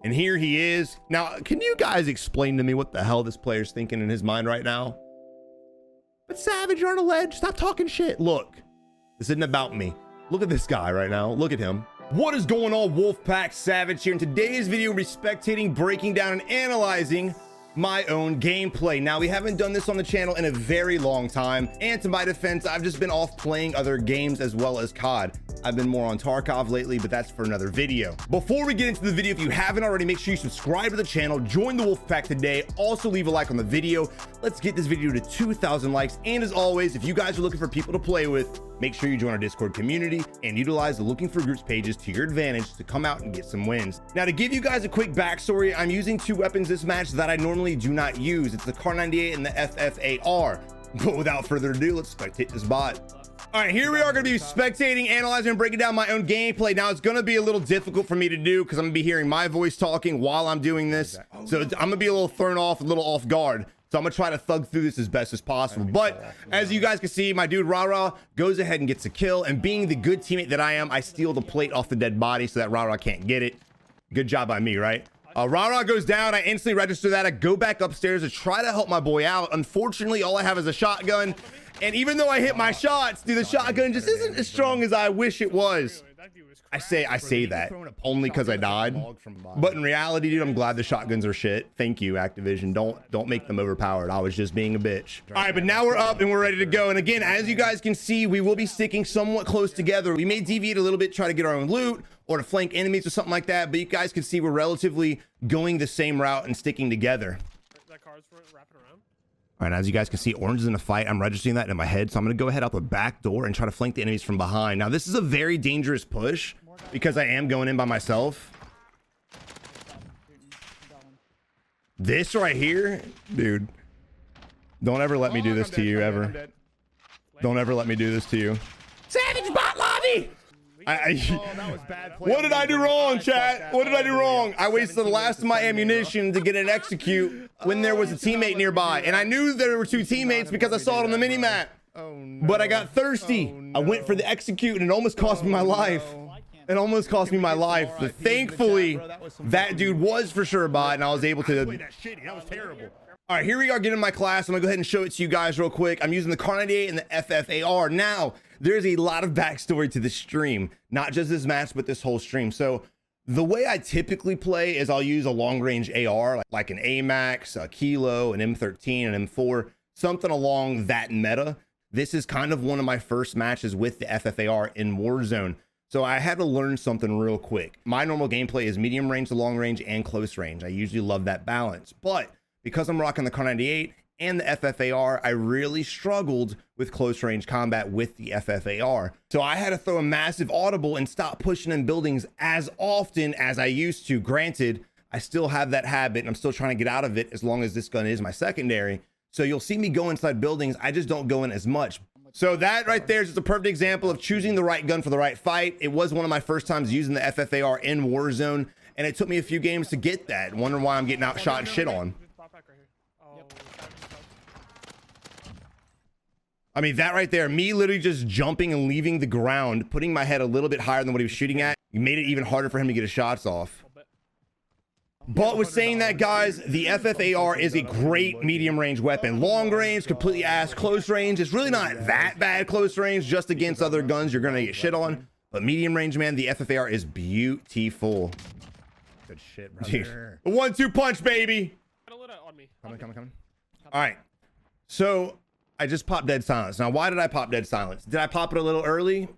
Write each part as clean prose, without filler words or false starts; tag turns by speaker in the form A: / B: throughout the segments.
A: And here he is. Now, can you guys explain to me what the hell this player's thinking in his mind right now? But Savage, you're on a ledge. Stop talking shit. Look, this isn't about me. Look at this guy right now. Look at him. What is going on, Wolfpack? Savage here. In today's video, we'll be spectating, breaking down, and analyzing my own gameplay. Now, we haven't done this on the channel in a very long time, and to my defense, I've just been off playing other games as well as COD. I've been more on Tarkov lately, but that's for another video. Before we get into the video, if you haven't already, make sure you subscribe to the channel, join the Wolfpack today, also leave a like on the video. Let's get this video to 2,000 likes, and as always, if you guys are looking for people to play with, make sure you join our Discord community and utilize the looking for groups pages to your advantage to come out and get some wins. Now, to give you guys a quick backstory, I'm using two weapons this match that I normally do not use. It's the Kar 98 and the FFAR. But without further ado, let's spectate this bot. All right, here we are going to be spectating, analyzing, and breaking down my own gameplay. Now, it's going to be a little difficult for me to do because I'm going to be hearing my voice talking while I'm doing this. So I'm going to be a little thrown off, a little off guard. So I'm gonna try to thug through this as best as possible. But as you guys can see, my dude Rara goes ahead and gets a kill. And being the good teammate that I am, I steal the plate off the dead body so that Rara can't get it. Good job by me, right? Rara goes down. I instantly register that. I go back upstairs to try to help my boy out. Unfortunately, all I have is a shotgun. And even though I hit my shots, dude, the shotgun just isn't as strong as I wish it was. I say that only because I died, but in reality, dude, I'm glad the shotguns are shit. Thank you, Activision. Don't make them overpowered. I was just being a bitch. All right, but now we're up and we're ready to go. And again, as you guys can see, we will be sticking somewhat close together. We may deviate a little bit, try to get our own loot or to flank enemies or something like that. But you guys can see we're relatively going the same route and sticking together.
B: That car's wrapping around.
A: All right, as you guys can see, Orange is in a fight. I'm registering that in my head. So I'm going to go ahead out the back door and try to flank the enemies from behind. Now, this is a very dangerous push because I am going in by myself. This right here, dude, don't ever let me do this to you, ever. Don't ever let me do this to you. Savage bot lobby! What did I do wrong, chat? What did I do wrong? I wasted the last of my ammunition to get an execute when there was a teammate nearby. And I knew there were two teammates because I saw it on the mini-map. But I got thirsty. I went for the execute and it almost cost me my life. It almost cost me my life. But thankfully, that dude was for sure a bot and I was able to... That was terrible. All right, here we are getting my class. I'm gonna go ahead and show it to you guys real quick. I'm using the Kar 98 and the FFAR. Now, there's a lot of backstory to this stream, not just this match, but this whole stream. So the way I typically play is I'll use a long range AR, like an AMAX, a Kilo, an M13, an M4, something along that meta. This is kind of one of my first matches with the FFAR in Warzone. So I had to learn something real quick. My normal gameplay is medium range to long range and close range. I usually love that balance, but because I'm rocking the Kar 98 and the FFAR, I really struggled with close range combat with the FFAR. So I had to throw a massive audible and stop pushing in buildings as often as I used to. Granted, I still have that habit and I'm still trying to get out of it as long as this gun is my secondary. So you'll see me go inside buildings. I just don't go in as much. So that right there is just a perfect example of choosing the right gun for the right fight. It was one of my first times using the FFAR in Warzone, and it took me a few games to get that. Wondering why I'm getting outshot and shit on. I mean, that right there, me literally just jumping and leaving the ground, putting my head a little bit higher than what he was shooting at, made it even harder for him to get his shots off. But with saying that, guys, the FFAR is a great medium range weapon. Long range, completely ass. Close range, it's really not that bad close range, just against other guns you're gonna get shit on. But medium range, man, the FFAR is beautiful. Good shit, brother. A 1-2 punch, baby. Coming. All right, so I just popped dead silence. Now, why did I pop dead silence? Did I pop it a little early?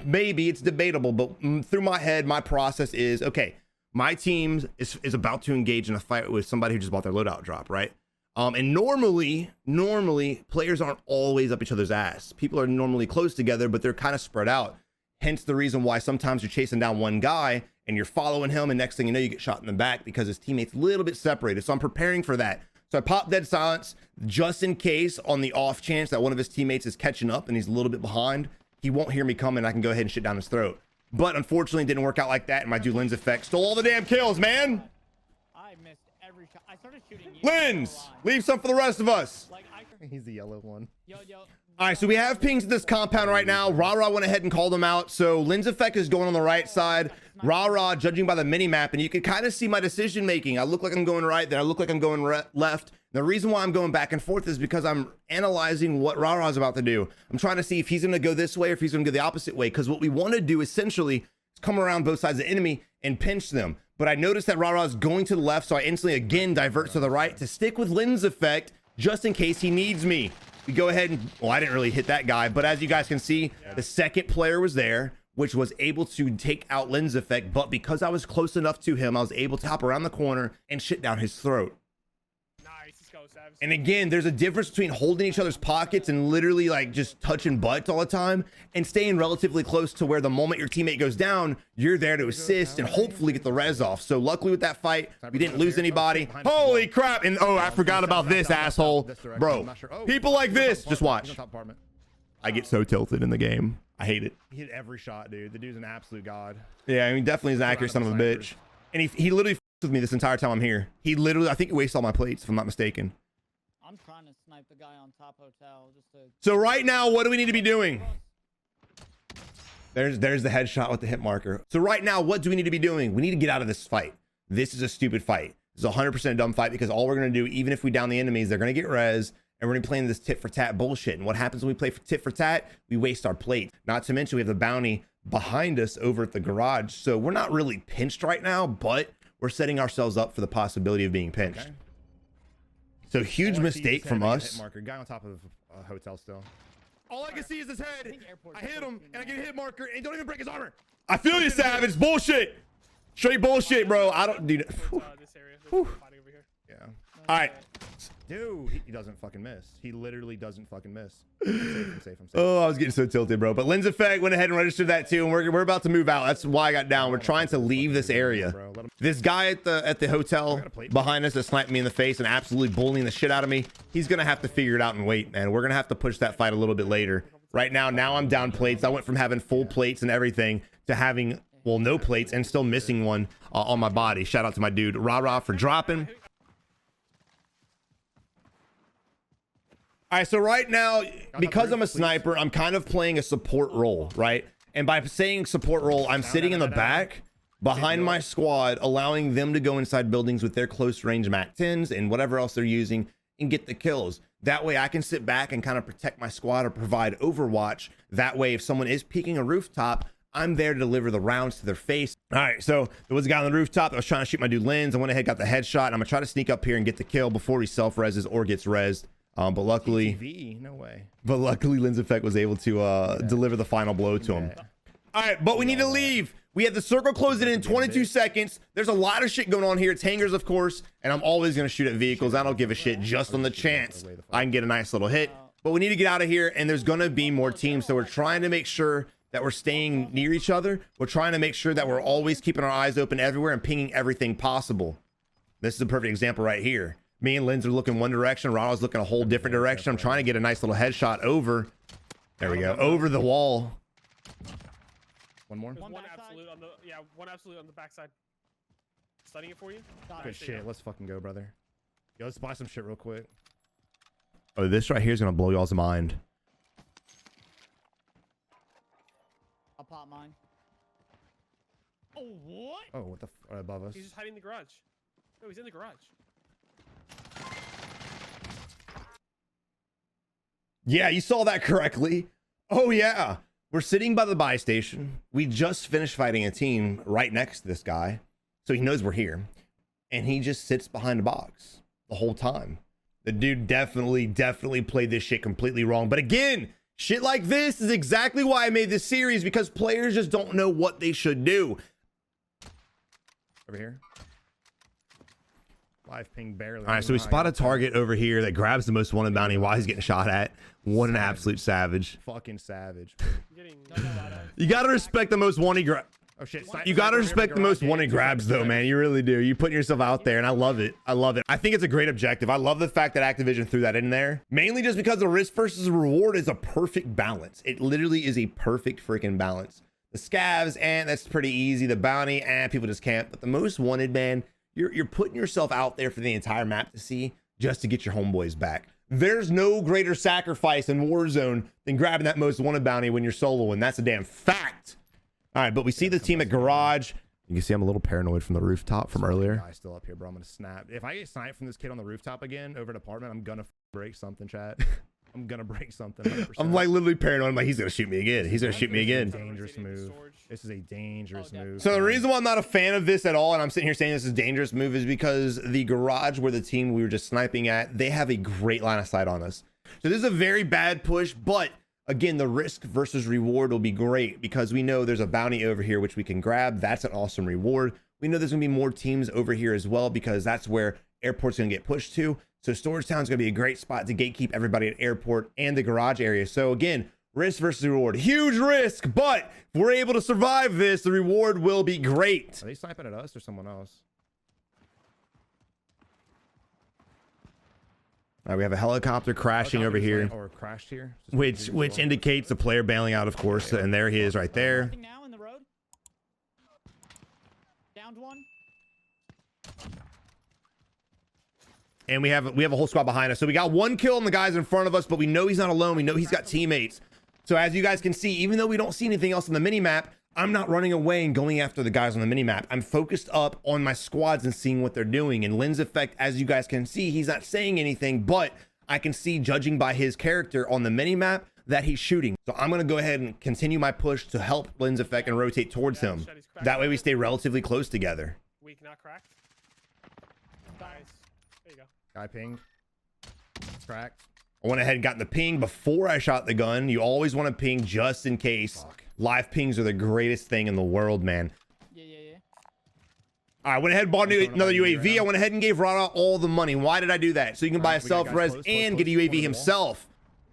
A: Maybe, it's debatable, but through my head, my process is, okay, my team is about to engage in a fight with somebody who just bought their loadout drop, right? And normally, players aren't always up each other's ass. People are normally close together, but they're kind of spread out. Hence the reason why sometimes you're chasing down one guy and you're following him, and next thing you know, you get shot in the back because his teammate's a little bit separated. So I'm preparing for that. So I popped dead silence just in case, on the off chance that one of his teammates is catching up and he's a little bit behind, he won't hear me coming. I can go ahead and shit down his throat. But unfortunately, it didn't work out like that. And my dude Lens Effect stole all the damn kills, man.
C: I missed every shot. I started shooting you.
A: Lens, leave some for the rest of us.
C: Like,
D: He's the yellow one.
C: yo.
A: All right, so we have pings at this compound right now. Rah went ahead and called them out. So Lens Effect is going on the right side. Rah, judging by the mini map, and you can kind of see my decision making. I look like I'm going right, then I look like I'm going left. The reason why I'm going back and forth is because I'm analyzing what Rah is about to do. I'm trying to see if he's going to go this way or if he's going to go the opposite way. Because what we want to do essentially is come around both sides of the enemy and pinch them. But I noticed that Rah is going to the left, so I instantly again divert to the right to stick with Lens Effect just in case he needs me. We go ahead and, well, I didn't really hit that guy, but as you guys can see, the second player was there, which was able to take out Lens Effect. But because I was close enough to him, I was able to hop around the corner and shit down his throat.
B: Nice, let's go, Savage.
A: And again, there's a difference between holding each other's pockets and literally like just touching butts all the time and staying relatively close to where the moment your teammate goes down, you're there to assist and hopefully get the res off. So luckily with that fight, we didn't lose anybody. Holy crap. And oh, I forgot about this asshole. Bro, people like this, just watch. I get so tilted in the game. I hate it.
D: He hit every shot, dude. The dude's an absolute god.
A: Yeah, I mean, definitely is an accurate son of a bitch. And he literally with me this entire time I'm here. He literally, I think he wasted all my plates, if I'm not mistaken.
C: I'm trying to snipe the guy on top hotel just to.
A: So right now, what do we need to be doing? There's the headshot with the hit marker. So right now, what do we need to be doing? We need to get out of this fight. This is a stupid fight. This is 100% a dumb fight because all we're going to do, even if we down the enemies, they're going to get res and we're going to be playing this tit for tat bullshit. And what happens when we play for tit for tat? We waste our plate. Not to mention we have the bounty behind us over at the garage. So we're not really pinched right now, but we're setting ourselves up for the possibility of being pinched. Okay. So huge mistake from us.
D: Marker. Guy on top of a hotel still.
A: All I can see is his head. I hit him and I get a hit marker and don't even break his armor. I feel you, Savage. It's bullshit. Straight bullshit, bro. I don't do
B: this area. There's fighting over here.
A: Yeah. All right.
D: Dude, he doesn't fucking miss. He literally doesn't fucking miss. I'm safe.
A: Oh, I was getting so tilted, bro. But Lens Effect went ahead and registered that too, and we're about to move out. That's why I got down. We're trying to leave this area. This guy at the hotel behind us that sniped me in the face and absolutely bullying the shit out of me, he's gonna have to figure it out and wait, man. We're gonna have to push that fight a little bit later. Right now I'm down plates. I went from having full plates and everything to having, well, no plates and still missing one on my body. Shout out to my dude Rah for dropping. All right, so right now, because I'm a sniper, I'm kind of playing a support role, right? And by saying support role, I'm sitting in the back behind my squad, allowing them to go inside buildings with their close range MAC-10s and whatever else they're using and get the kills. That way I can sit back and kind of protect my squad or provide overwatch. That way, if someone is peeking a rooftop, I'm there to deliver the rounds to their face. All right, so there was a guy on the rooftop that was trying to shoot my dude Lens. I went ahead, got the headshot. I'm gonna try to sneak up here and get the kill before he self-reses or gets rezzed. But luckily,
D: no way.
A: But luckily, Lens Effect was able to deliver the final blow to him. All right, but we need to leave. We have the circle closing in 22 seconds. There's a lot of shit going on here. It's hangars, of course, and I'm always going to shoot at vehicles. I don't give a shit just on the chance I can get a nice little hit. But we need to get out of here, and there's going to be more teams. So we're trying to make sure that we're staying near each other. We're trying to make sure that we're always keeping our eyes open everywhere and pinging everything possible. This is a perfect example right here. Me and Lens are looking one direction. Ronald's looking a whole different direction. I'm trying to get a nice little headshot over. There we go. Over the wall.
D: One more.
B: One absolute on the one absolute on the backside. Stunning it for you.
D: Good shit. Let's fucking go, brother. Yo, let's buy some shit real quick.
A: Oh, this right here is gonna blow y'all's mind.
C: I'll pop mine. Oh, what?
D: Oh, what the above us?
B: He's just hiding in the garage. No, he's in the garage.
A: Yeah, you saw that correctly. Oh yeah, we're sitting by the buy station. We just finished fighting a team right next to this guy, so he knows we're here, and he just sits behind a box the whole time. The dude definitely played this shit completely wrong. But again, shit like this is exactly why I made this series, because players just don't know what they should do.
D: Over here. Live ping barely.
A: All right, so we spot a target over here that grabs the most wanted bounty while he's getting shot at. What an absolute savage.
D: Fucking savage.
A: You gotta respect the most wanted grab.
D: Oh shit.
A: You gotta respect the most wanted grabs though, man. You really do. You putting yourself out there, and I love it. I love it. I think it's a great objective. I love the fact that Activision threw that in there, mainly just because the risk versus reward is a perfect balance. It literally is a perfect freaking balance. The scavs, and that's pretty easy. The bounty, and people just can't. But the most wanted, man, You're putting yourself out there for the entire map to see just to get your homeboys back. There's no greater sacrifice in Warzone than grabbing that most wanted bounty when you're soloing. That's a damn fact. All right, but we see the team at garage. You can see I'm a little paranoid from the rooftop from earlier.
D: Guy's still up here, bro. I'm gonna snap. If I get sniped from this kid on the rooftop again over an apartment, I'm gonna break something, chat. I'm gonna break something. 100%.
A: I'm like literally paranoid. I'm like, he's gonna shoot me again. He's gonna shoot me again.
D: Dangerous move. This is a dangerous move.
A: So the reason why I'm not a fan of this at all, and I'm sitting here saying this is a dangerous move, is because the garage where the team we were just sniping at, they have a great line of sight on us. So this is a very bad push, but again, the risk versus reward will be great because we know there's a bounty over here which we can grab. That's an awesome reward. We know there's gonna be more teams over here as well because that's where airport's gonna get pushed to. So Storage Town's gonna be a great spot to gatekeep everybody at airport and the garage area. So again, risk versus reward, huge risk, but if we're able to survive this, the reward will be great.
D: Are they sniping at us or someone else?
A: All right, we have a helicopter crashing over here,
D: Or crashed here,
A: which indicates a player bailing out, of course, and there he is right there.
C: Now in the road. Downed one.
A: And we have a whole squad behind us. So we got one kill on the guys in front of us, but we know he's not alone. We know he's got teammates. So as you guys can see, even though we don't see anything else on the mini map, I'm not running away and going after the guys on the mini map. I'm focused up on my squads and seeing what they're doing. And Lynn's effect, as you guys can see, he's not saying anything, but I can see, judging by his character on the mini map, that he's shooting. So I'm gonna go ahead and continue my push to help Lynn's effect and rotate towards him. That way we stay relatively close together.
B: Weak, not cracked. Nice. There you go.
D: Guy pinged. Cracked.
A: I went ahead and got the ping before I shot the gun. You always want to ping just in case.
D: Fuck.
A: Live pings are the greatest thing in the world, man.
C: Yeah.
A: All right, I went ahead and bought another UAV. I went ahead and gave Rana all the money. Why did I do that? So you can buy a self-res and get a UAV himself.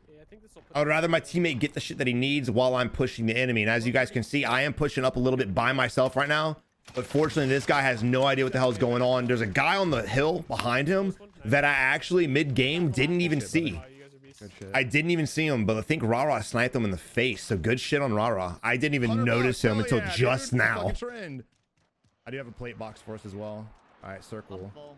B: Yeah, I think this will put
A: I would rather my teammate get the shit that he needs while I'm pushing the enemy. And as you guys can see, I am pushing up a little bit by myself right now. But fortunately, this guy has no idea what the hell is going on. There's a guy on the hill behind him that I actually mid-game didn't even see.
B: you guys are beasts.
D: Good shit.
A: I didn't even see him, but I think Rara sniped him in the face. So good shit on Rara. I didn't even notice him until just now.
D: Trend. I do have a plate box for us as well. All right, circle.
C: Full.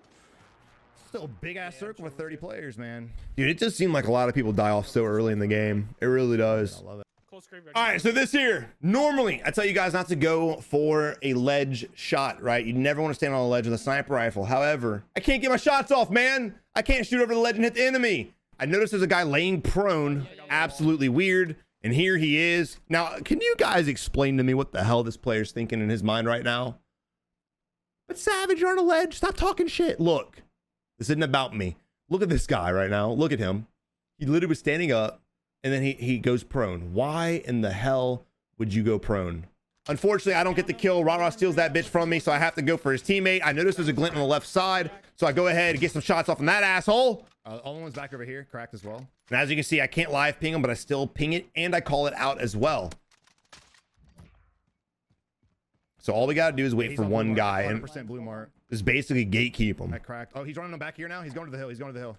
D: Still a big ass circle with 30 players, man.
A: Dude, it just seemed like a lot of people die off so early in the game. It really does.
D: I love it.
B: Close graveyard.
A: All right, so this here, normally I tell you guys not to go for a ledge shot, right? You never want to stand on a ledge with a sniper rifle. However, I can't get my shots off, man. I can't shoot over the ledge and hit the enemy. I noticed there's a guy laying prone. Absolutely weird. And here he is. Now, can you guys explain to me what the hell this player's thinking in his mind right now? But Savage, you're on a ledge. Stop talking shit. Look, this isn't about me. Look at this guy right now. Look at him. He literally was standing up. And then he goes prone. Why in the hell would you go prone? Unfortunately, I don't get the kill. Rara steals that bitch from me, so I have to go for his teammate. I noticed there's a glint on the left side, so I go ahead and get some shots off on that asshole.
D: All one's back over here, cracked as well.
A: And as you can see, I can't live ping him, but I still ping it, and I call it out as well. So all we got to do is wait for one guy, and
D: 100% blue mark.
A: just basically gatekeep him.
D: I cracked. Oh, he's running him back here now. He's going to the hill. He's going to the hill.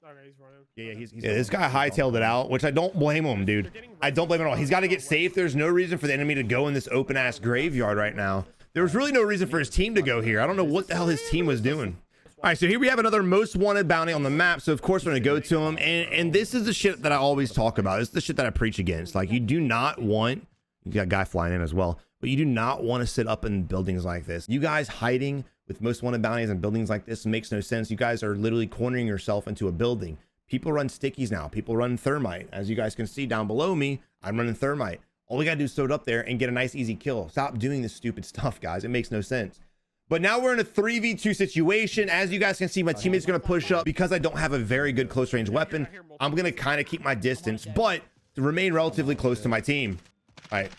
B: Okay, he's running.
D: Yeah, he's
A: Yeah, this guy hightailed it out, which I don't blame him, dude. I don't blame him at all. He's got to get safe. There's no reason for the enemy to go in this open-ass graveyard right now. There was really no reason for his team to go here. I don't know what the hell his team was doing. All right, so here we have another most wanted bounty on the map. So, of course, we're going to go to him. And this is the shit that I always talk about. This is the shit that I preach against. Like, you do not want... You got a guy flying in as well. But you do not want to sit up in buildings like this. You guys hiding with most wanted bounties in buildings like this makes no sense. You guys are literally cornering yourself into a building. People run stickies now. People run thermite. As you guys can see down below me, I'm running thermite. All we got to do is throw it up there and get a nice, easy kill. Stop doing this stupid stuff, guys. It makes no sense. But now we're in a 3v2 situation. As you guys can see, my teammate's going to push up. Because I don't have a very good close range weapon, I'm going to kind of keep my distance, but to remain relatively close to my team. All right.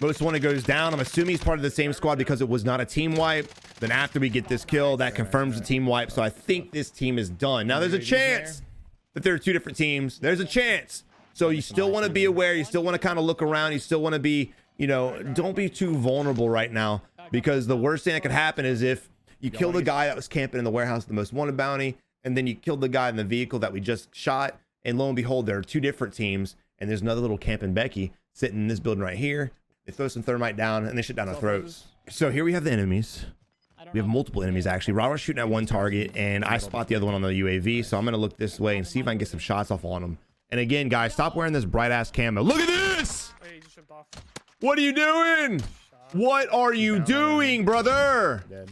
A: Most wanted goes down. I'm assuming he's part of the same squad because it was not a team wipe. Then after we get this kill, that confirms the team wipe. So I think this team is done. Now there's a chance that there are two different teams. There's a chance. So you still want to be aware. You still want to kind of look around. You still want to be, you know, don't be too vulnerable right now, because the worst thing that could happen is if you kill the guy that was camping in the warehouse, the most wanted bounty, and then you killed the guy in the vehicle that we just shot, and lo and behold, there are two different teams, and there's another little camping Becky sitting in this building right here. They throw some thermite down and they shit down our throats. So here we have the enemies.
C: don't
A: We have
C: know.
A: multiple enemies actually. Rawa's shooting at one target, and I spot the other one on the UAV. So I'm gonna look this way and see if I can get some shots off on him. And again, guys, stop wearing this bright ass camo. Look at this!
B: Oh, yeah, you just jumped off.
A: What are you doing?
B: Shot.
A: What are you doing, brother?
D: Dead.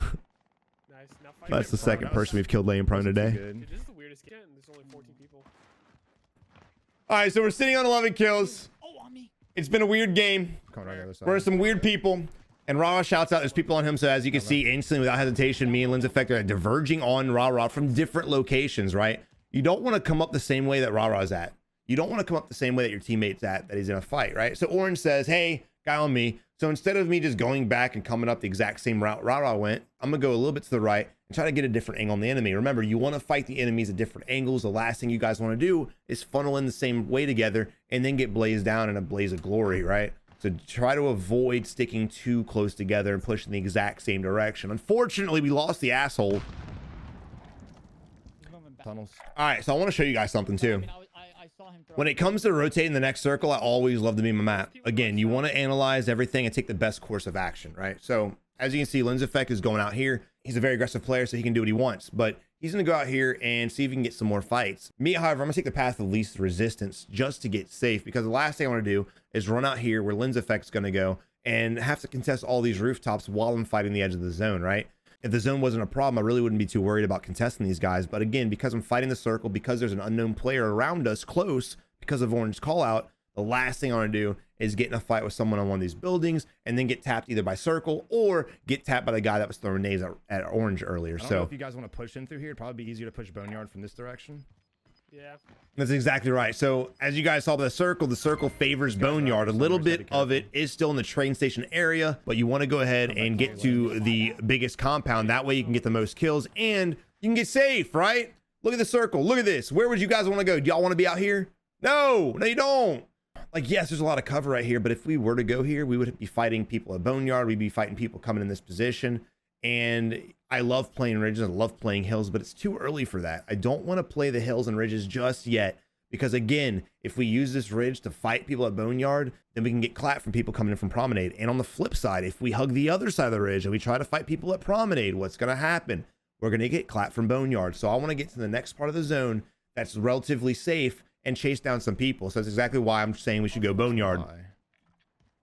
B: Nice. Now fight
A: That's the
B: him.
A: second person we've killed laying prone today.
B: Dude, this is the weirdest game. There's only 14 people.
A: All right, so we're sitting on 11 kills.
C: Oh, on me.
A: It's been a weird game.
D: Coming right on the other side.
A: We're some weird people. And Raw shouts out, there's people on him. So as you can see, instantly, without hesitation, me and Lynn's Effect are diverging on Raw from different locations, right? You don't want to come up the same way that Raw's at. You don't want to come up the same way that your teammate's at, that he's in a fight, right? So Orange says, hey, guy on me. So instead of me just going back and coming up the exact same route Raw went, I'm going to go a little bit to the right and try to get a different angle on the enemy. Remember, you want to fight the enemies at different angles. The last thing you guys want to do is funnel in the same way together and then get blazed down in a blaze of glory, right? So try to avoid sticking too close together and pushing the exact same direction. Unfortunately, we lost the asshole.
C: He's moving back.
D: Tunnels.
A: All right, so I want to show you guys something too.
C: I mean, I saw him throw.
A: When it comes to rotating the next circle, I always love to be my map. Again, you want to analyze everything and take the best course of action, right? So as you can see, Lynn's Effect is going out here. He's a very aggressive player, so he can do what he wants, but he's going to go out here and see if he can get some more fights. Me, however, I'm going to take the path of least resistance just to get safe, because the last thing I want to do is run out here where Lynn's Effect's going to go and have to contest all these rooftops while I'm fighting the edge of the zone, right? If the zone wasn't a problem, I really wouldn't be too worried about contesting these guys. But again, because I'm fighting the circle, because there's an unknown player around us close, because of Orange's call out, the last thing I want to do is get in a fight with someone on one of these buildings and then get tapped either by circle or get tapped by the guy that was throwing nades at Orange earlier.
D: I don't know if you guys want to push in through here. It'd probably be easier to push Boneyard from this direction.
B: Yeah.
A: That's exactly right. So as you guys saw the circle favors Boneyard. A little bit of it is still in the train station area, but you want to go ahead and get to the biggest compound. That way you can get the most kills and you can get safe, right? Look at the circle. Look at this. Where would you guys want to go? Do y'all want to be out here? No, you don't. Like, yes, there's a lot of cover right here, but if we were to go here, we would be fighting people at Boneyard. We'd be fighting people coming in this position. And I love playing ridges. I love playing hills, but it's too early for that. I don't want to play the hills and ridges just yet, because again, if we use this ridge to fight people at Boneyard, then we can get clapped from people coming in from Promenade. And on the flip side, if we hug the other side of the ridge and we try to fight people at Promenade, what's going to happen? We're going to get clapped from Boneyard. So I want to get to the next part of the zone that's relatively safe and chase down some people. So that's exactly why I'm saying we should go Boneyard.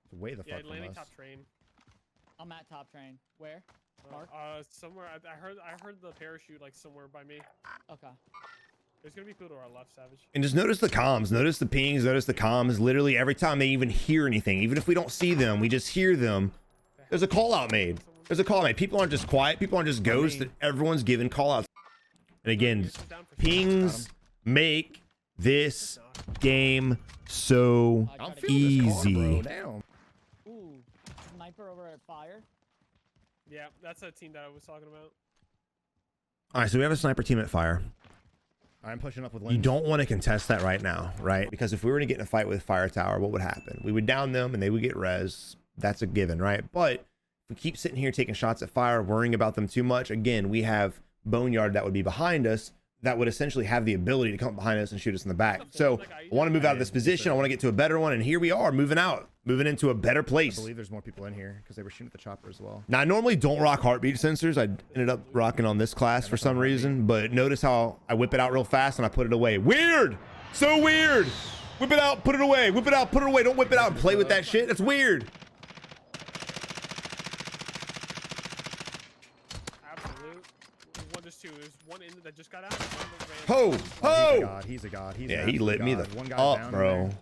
D: It's way the
B: Yeah,
D: fuck from
B: landing
D: us.
B: top train.
C: I'm at top train. Where? Mark?
B: Somewhere. I heard the parachute like somewhere by me.
C: Okay.
B: There's gonna be people to our left, Savage.
A: And just notice the comms, notice the pings, notice the comms. Literally every time they even hear anything, even if we don't see them, we just hear them. There's a call out made. There's a call out made. People aren't just quiet. People aren't just ghosts. Everyone's giving call outs. And again, pings make this game so
C: I
D: I'm
C: tried to
D: feeling this car,
A: easy.
D: bro. Damn.
C: Ooh, sniper over at fire.
B: Yeah, that's a team that I was talking about.
A: All right, so we have a sniper team at fire.
D: I'm pushing up with
A: You
D: Lynn.
A: don't want to contest that right now, right? Because if we were to get in a fight with Fire Tower, what would happen? We would down them and they would get res. That's a given, right? But if we keep sitting here taking shots at fire, worrying about them too much, again, we have Boneyard that would be behind us that would essentially have the ability to come up behind us and shoot us in the back. So I want to move out of this position. I want to get to a better one. And here we are moving out, moving into a better
D: I
A: place.
D: believe there's more people in here because they were shooting at the chopper as well.
A: Now, I normally don't rock heartbeat sensors. I ended up rocking on this class for some reason, but notice how I whip it out real fast and I put it away. Weird. So weird. Whip it out, put it away. Whip it out, put it away. Don't whip it out and play with that shit. That's weird.
B: Absolute. There's two. There's one in that just got out. and one that ran.
A: Ho,
D: Oh, he's a
A: ho.
D: god. He's a god. He's
A: Yeah,
D: an
A: he
D: absolute
A: lit me
D: god.
A: the
D: One guy
A: up,
D: down in
A: bro.
D: there.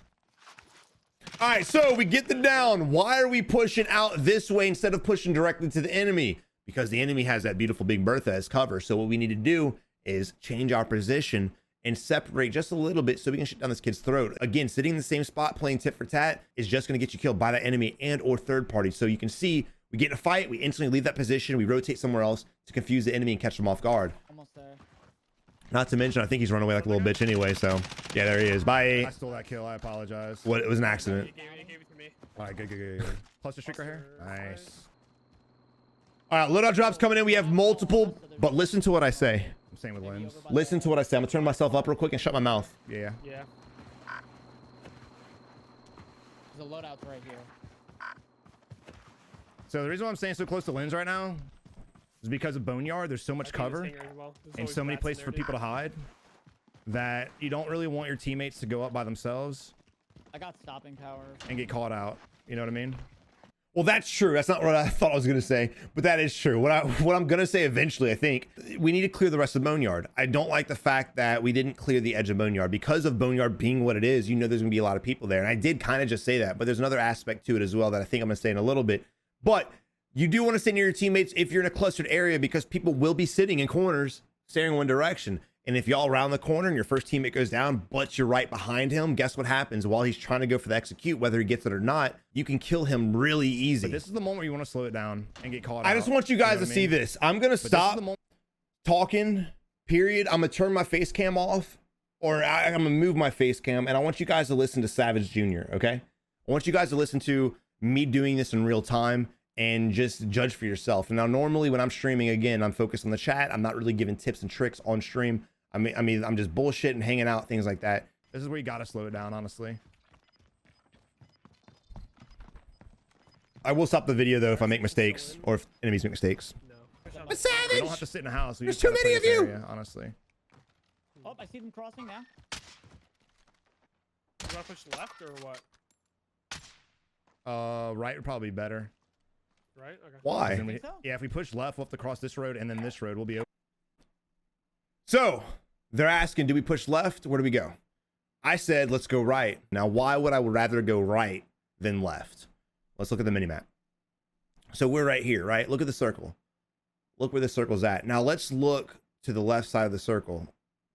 A: All right, so we get the down. Why are we pushing out this way instead of pushing directly to the enemy? Because the enemy has that beautiful Big Bertha as cover. So what we need to do is change our position and separate just a little bit so we can shoot down this kid's throat. Again, sitting in the same spot playing tit for tat is just going to get you killed by that enemy and or third party. So you can see we get in a fight, we instantly leave that position, we rotate somewhere else to confuse the enemy and catch them off guard.
C: Almost there.
A: Not to mention, I think he's run away like a little bitch anyway. So yeah, there he is. Bye.
D: I stole that kill. I apologize.
A: What? It was an accident.
B: He gave it to me.
D: All right, good. Cluster streak right here. Nice.
A: All right, loadout drops coming in. We have multiple, but listen to what I say.
D: I'm staying with Lynn's.
A: Listen to what I say. I'm gonna turn myself up real quick and shut my mouth.
D: Yeah.
B: Yeah.
C: There's a loadout right here.
D: So the reason why I'm staying so close to Lynn's right now, is because of Boneyard, there's so much cover
B: Hangar as well. There's
D: and
B: always
D: so many
B: rats in
D: places
B: there,
D: for
B: dude.
D: people to hide that you don't really want your teammates to go up by themselves
C: I got stopping power.
D: and get caught out. You know what I mean?
A: Well, that's true. That's not what I thought I was gonna say, but that is true. What I'm gonna say eventually, I think we need to clear the rest of Boneyard. I don't like the fact that we didn't clear the edge of Boneyard because of Boneyard being what it is. You know, there's gonna be a lot of people there, and I did kind of just say that, but there's another aspect to it as well that I think I'm gonna say in a little bit. But you do want to stay near your teammates if you're in a clustered area because people will be sitting in corners, staring one direction. And if y'all round the corner and your first teammate goes down, but you're right behind him, guess what happens? While he's trying to go for the execute, whether he gets it or not, you can kill him really easy.
D: But this is the moment you want to slow it down and get caught out.
A: I just want you guys
D: know
A: to
D: what I
A: see
D: mean?
A: this. I'm going to
D: But this is
A: stop
D: the moment-
A: talking, period. I'm going to turn my face cam off, or I'm going to move my face cam, and I want you guys to listen to Savage Jr., okay? I want you guys to listen to me doing this in real time and just judge for yourself. And now, normally when I'm streaming, again, I'm focused on the chat. I'm not really giving tips and tricks on stream. I mean, I'm just bullshitting, hanging out, things like that.
D: This is where you got to slow it down, honestly.
A: I will stop the video, though, if I make mistakes or if enemies make mistakes.
B: No.
A: But
D: We
A: Savage!
D: don't have to sit in a house. We
A: There's
D: just
A: too
D: gotta
A: many
D: play
A: of
D: this
A: you!
D: area, honestly.
C: Oh, I see them crossing now.
B: You want to push left or what?
D: Right would probably be better.
B: Right? Okay.
A: Why?
D: Then we-
C: Think so?
D: yeah, if we push left, we'll have to cross this road and then this road. We'll be open.
A: So they're asking, do we push left? Where do we go? I said, let's go right. Now, why would I rather go right than left? Let's look at the minimap. So we're right here, right? Look at the circle. Look where the circle's at. Now let's look to the left side of the circle.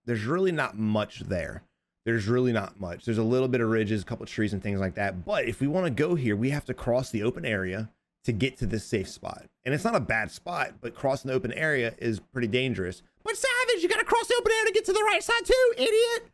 A: There's really not much there. There's really not much. There's a little bit of ridges, a couple of trees and things like that. But if we want to go here, we have to cross the open area to get to this safe spot. And it's not a bad spot, but crossing the open area is pretty dangerous. But Savage, you got to cross the open area to get to the right side too, idiot.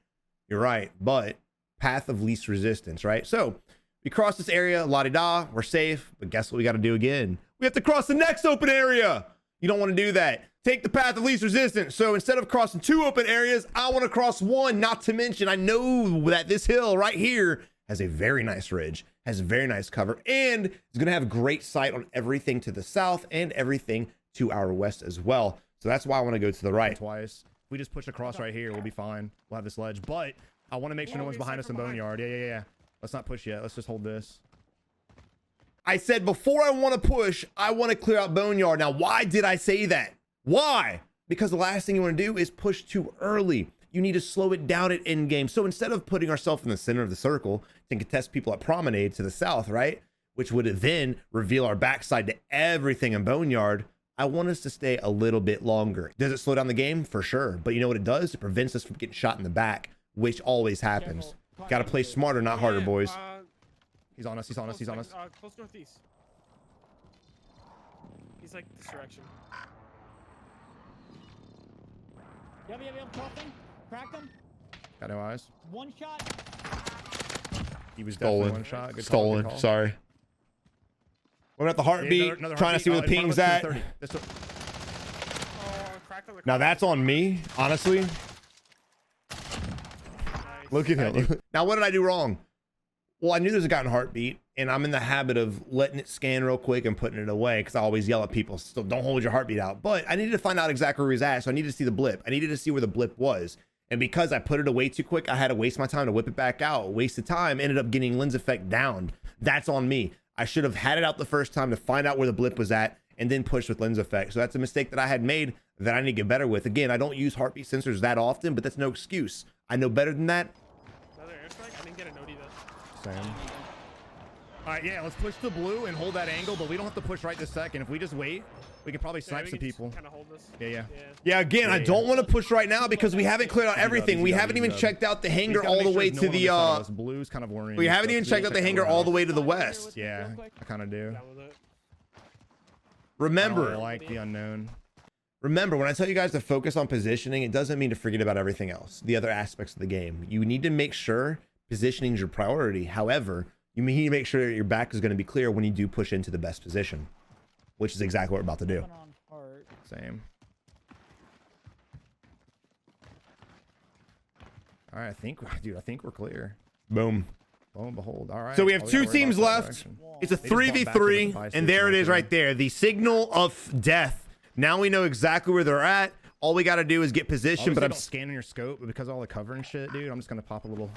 A: You're right, but path of least resistance, right? So we cross this area, la-di-da, we're safe, but guess what we got to do again? We have to cross the next open area. You don't want to do that. Take the path of least resistance. So instead of crossing 2 open areas, I want to cross 1, not to mention I know that this hill right here has a very nice ridge, has very nice cover, and is going to have great sight on everything to the south and everything to our west as well. So that's why I want to go to the right.
D: Twice. If we just push across right here, we'll be fine. We'll have this ledge. But I want to make sure no one's behind us in Boneyard. Yeah. Let's not push yet. Let's just hold this.
A: I said before I want to push, I want to clear out Boneyard. Now, why did I say that? Why? Because the last thing you want to do is push too early. You need to slow it down at end game. So instead of putting ourselves in the center of the circle to contest people at Promenade to the south, right? Which would then reveal our backside to everything in Boneyard. I want us to stay a little bit longer. Does it slow down the game? For sure. But you know what it does? It prevents us from getting shot in the back, which always happens. Got to play smarter, not harder, boys.
D: He's on us. He's on us. He's on us.
B: Close northeast. He's like this direction.
C: Yep, crossing. Cracked him.
D: Got no eyes.
C: One shot.
D: He was definitely
A: Stolen.
D: one shot. Good call,
A: Stolen.
D: good call.
A: Sorry. We're at the heartbeat,
D: Yeah, another
A: trying to see where the
D: heartbeat.
A: ping's
D: In front
A: at.
D: of us, 230. This one-
B: Oh, cracked on the
A: Now
B: corner.
A: that's on me, honestly.
B: Nice.
A: Look at him. Now, what did I do wrong? Well, I knew there's a guy in heartbeat, and I'm in the habit of letting it scan real quick and putting it away because I always yell at people, so don't hold your heartbeat out. But I needed to find out exactly where he's at, so I needed to see the blip. I needed to see where the blip was. And because I put it away too quick, I had to waste my time to whip it back out. Wasted time, ended up getting lens effect downed. That's on me. I should have had it out the first time to find out where the blip was at and then push with lens effect. So that's a mistake that I had made that I need to get better with. Again, I don't use heartbeat sensors that often, but that's no excuse. I know better than that.
B: Another airstrike? I didn't get a node either.
D: Same. All right, yeah, let's push the blue and hold that angle, but we don't have to push right this second. If we just wait, we could probably snipe some people.
B: Kind of hold this.
D: Yeah.
A: Yeah, again, I don't want to push right now because we haven't cleared out everything. We haven't even checked out the hangar all the way to the
D: blue's kind of worrying.
A: we haven't even checked out the hangar all the way to the west.
D: Yeah, I kind of do.
B: Down with it.
A: Remember,
D: I like the unknown.
A: Remember, when I tell you guys to focus on positioning, it doesn't mean to forget about everything else, the other aspects of the game. You need to make sure positioning is your priority. However, you need to make sure that your back is going to be clear when you do push into the best position, which is exactly what we're about to do.
D: Same. All right, I think we're clear.
A: Boom.
D: Lo and behold. All right.
A: So we have
D: all
A: two two
D: gotta worry
A: teams
D: about that
A: left.
D: direction.
A: It's a
D: They just bought back to the
A: 3v3,
D: device
A: and there it
D: station
A: is
D: right
A: right there. The signal of death Now we know exactly where they're at. All we got to do is get position, but I'm
D: scanning your scope, but because of all the cover and shit, dude, I'm just gonna pop a little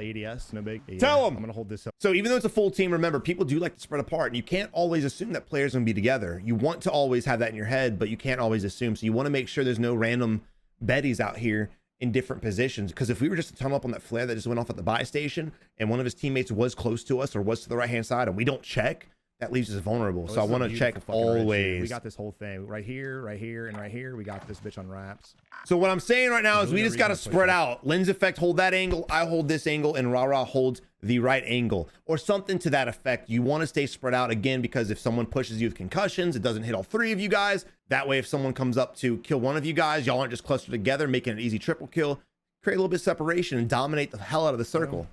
D: ADS, no big.
A: Tell 'em!
D: I'm gonna hold this up.
A: So even though it's a full team, remember, people do like to spread apart, and you can't always assume that players are gonna be together. You want to always have that in your head, but you can't always assume. So you want to make sure there's no random Betties out here in different positions. Because if we were just to tunnel up on that flare that just went off at the buy station, and one of his teammates was close to us or was to the right-hand side, and we don't check, that leaves us vulnerable. So I want to check always.
D: We got this whole thing right here, and right here. We got this bitch on wraps.
A: So what I'm saying right now is we just got to spread out. Lens effect, hold that angle. I hold this angle, and Rara holds the right angle, or something to that effect. You want to stay spread out again, because if someone pushes you with concussions, it doesn't hit all three of you guys. That way, if someone comes up to kill one of you guys, y'all aren't just clustered together, making an easy triple kill. Create a little bit of separation and dominate the hell out of the circle.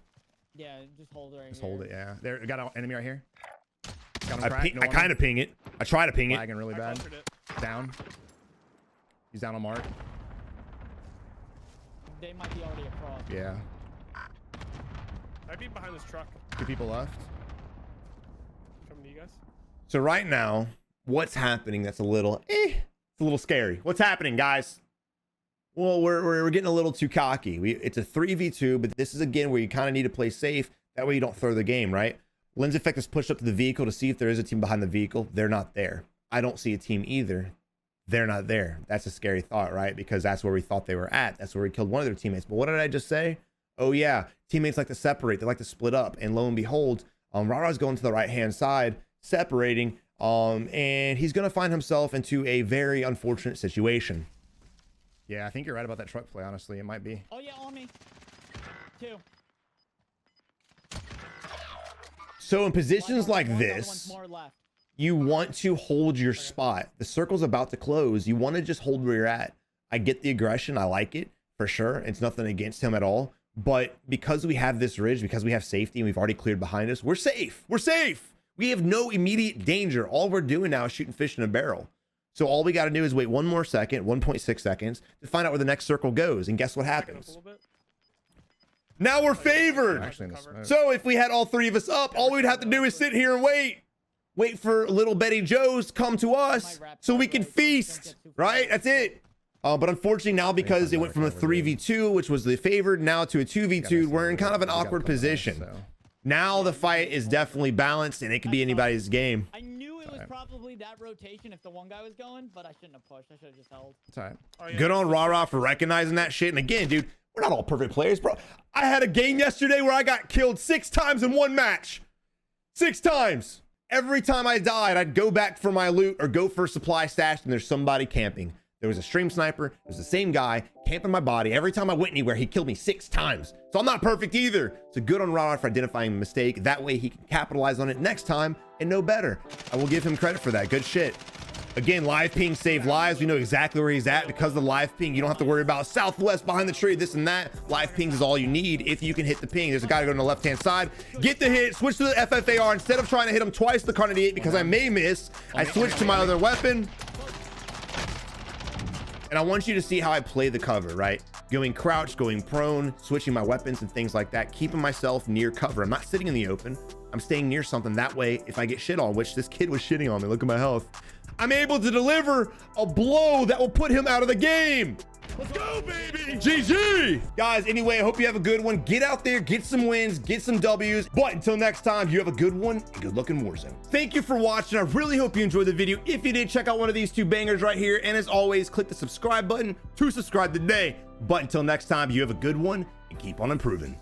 C: Yeah, just hold it right
D: Just
C: here.
D: hold it, yeah. There, we got an enemy right here. Got him
A: I
D: cracked, no
A: kind
D: armor.
A: of ping it. I try to ping it.
D: Lagging really
B: I
D: bad.
B: clustered it.
D: Down. He's down on mark.
C: They might be already across.
D: Yeah.
B: I'd be behind this truck.
D: 2 people left.
B: Coming to you guys.
A: So right now, what's happening that's a little, it's a little scary. What's happening, guys? Well, we're getting a little too cocky. It's a 3v2, but this is again where you kind of need to play safe. That way you don't throw the game, right? Lens effect is pushed up to the vehicle to see if there is a team behind the vehicle. They're not there. I don't see a team either. They're not there. That's a scary thought, right? Because that's where we thought they were at. That's where we killed one of their teammates. But what did I just say? Oh yeah, teammates like to separate. They like to split up. And lo and behold, Rara's going to the right-hand side, separating, and he's going to find himself into a very unfortunate situation.
D: Yeah, I think you're right about that truck play, honestly. It might be.
C: Oh yeah, on me. 2.
A: So in positions like
C: One's
A: this,
C: more left.
A: you want to hold your spot. The circle's about to close. You want to just hold where you're at. I get the aggression. I like it for sure. It's nothing against him at all. But because we have this ridge, because we have safety and we've already cleared behind us, we're safe. We're safe. We have no immediate danger. All we're doing now is shooting fish in a barrel. So all we got to do is wait one more second, 1.6 seconds, to find out where the next circle goes. And guess what happens? Now we're favored.
D: Actually in the smoke.
A: So if we had all three of us up, all we'd have to do is sit here and wait for little Betty Joe's to come to us so we can feast, right? That's it. But unfortunately now, because it went from a 3v2, which was the favored, now to a 2v2, we're in kind of an awkward position. Now the fight is definitely balanced, and it could be anybody's game.
C: I knew it was probably that rotation if the one guy was going, but I shouldn't have pushed. I should have just held.
D: It's all right.
B: Oh, yeah.
A: Good on Rara for recognizing that shit. And again, dude, we're not all perfect players, bro. I had a game yesterday where I got killed 6 times in one match. 6 times. Every time I died, I'd go back for my loot or go for a supply stash, and there's somebody camping. There was a stream sniper. It was the same guy camping my body. Every time I went anywhere, he killed me 6 times. So I'm not perfect either. So good on Rara for identifying the mistake. That way he can capitalize on it next time and know better. I will give him credit for that. Good shit. Again, live ping saved lives. We know exactly where he's at because of the live ping. You don't have to worry about southwest behind the tree, this and that. Live pings is all you need if you can hit the ping. There's a guy going to the left-hand side. Get the hit. Switch to the FFAR. Instead of trying to hit him twice the Kar 98 because I may miss, I switch to my other weapon. And I want you to see how I play the cover, right? Going crouch, going prone, switching my weapons and things like that, keeping myself near cover. I'm not sitting in the open. I'm staying near something. That way, if I get shit on, which this kid was shitting on me, look at my health, I'm able to deliver a blow that will put him out of the game. Let's go, baby. GG. Guys, anyway, I hope you have a good one. Get out there, get some wins, get some W's. But until next time, you have a good one and good luck in Warzone. Thank you for watching. I really hope you enjoyed the video. If you did, check out one of these 2 bangers right here. And as always, click the subscribe button to subscribe today. But until next time, you have a good one and keep on improving.